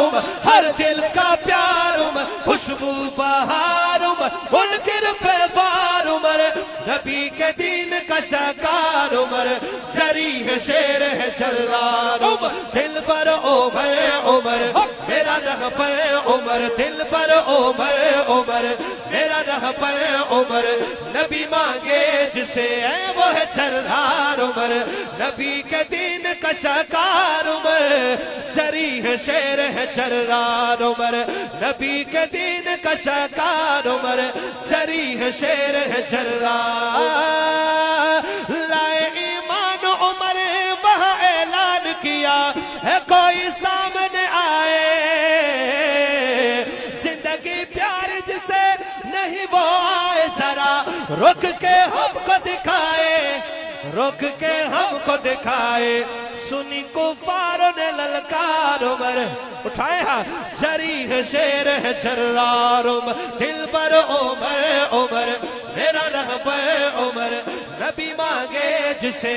उमर, हर दिल का प्यार उमर, खुशबू बहार उमर, मुनकिर पे वार उमर, नबी के दीन का शाकार उमर, जरी है शेर है जर्रार उमर, दिल पर उमर उमर, मेरा रहबर उमर, दिल पर उमर उमर, मेरा रहबर उमर, नबी मांगे जिसे है वो है जर्रार उमर, नबी के दीन का शाकार उमर, जरी है शेर है जर्रार उमर, नबी के दीन का शाकार उमर, जरी है शेर है जर्रार। लाए ईमान उमर वहाँ ऐलान किया है कोई सामने आए, जिंदगी प्यार जिसे नहीं वो आए, जरा रुक के हमको दिखाए, रुक के हमको दिखाए, सुनी कुफारों ने ललकार उमर, उठाए हाथ, जरी है शेर है जर्रार उमर, दिल पर उमर उमर, मेरा रहबर उमर, नबी मांगे जिसे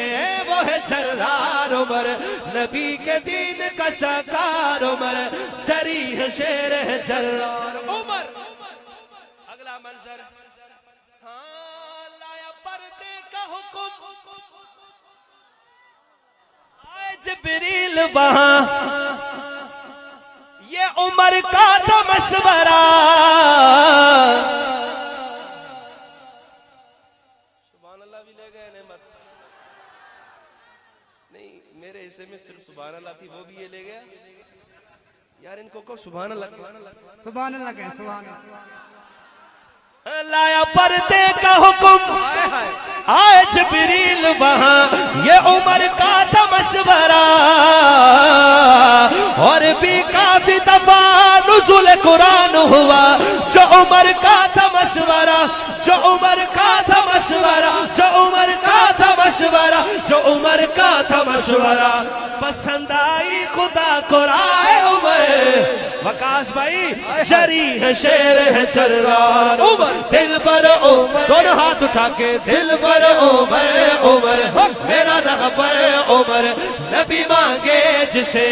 वो है जर्रार उमर, नबी के दीन का शाकार उमर, जरी है शेर है जर्रार उमर। अगला मंजर, हाँ लाया पर्दे का हुक्म, आए जिब्रील वहां, ये उमर का था मशवरा, सुभान अल्लाह भी ले गए नेमत, नहीं मेरे हिस्से में सिर्फ सुभान अल्लाह थी, वो भी ये ले गया यार, इनको कहो सुभान अल्लाह, सुभान अल्लाह कहें, सुभान लाया पर्दे का हुक्म, आए जिब्रील वहां, ये उमर का था मशवरा, और भी काफी दफा नुज़ुल कुरान हुआ, जो उमर का था मशवरा, जो उमर का था मशवरा, जो उमर का था मशवरा, जो उमर का था मशवरा, पसंद आई खुदा को राय उमर, वकास भाई, जरी है शेर है जर्रार उमर, दिल पर उमर, दोनों हाथ उठा के, दिल पर उमर उमर, मेरा रहबर उमर, नबी मांगे जिसे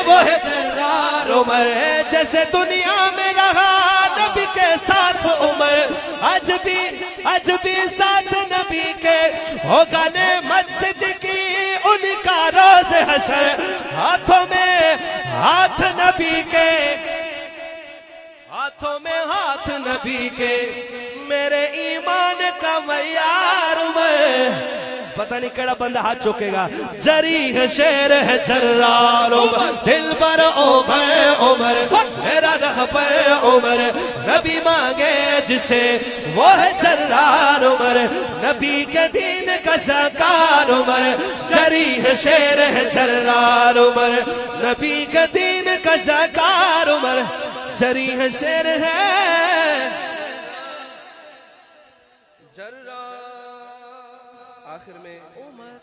वो है जर्रार उमर, जैसे दुनिया में रहा नबी के साथ उमर, आज भी साथ नबी के होगा ने मस्जिद की उनका रोज हशर, हाथों में हाथ नबी के, हाथों में हाथ नबी के, मेरे ईमान का मयार उमर, पता नहीं केड़ा बंदा हाथ चुकेगा, जरी है शेर है जर्रार उमर, दिल पर उमर उमर, मेरा रहबर उमर, नबी मांगे जिसे वो है जर्रार उमर, नबी के दीन का शाकार उमर, जरी है शेर है जर्रार उमर, नबी के दीन का शाकार उमर, जरी है शेर है जर्रार। आखिर में उमर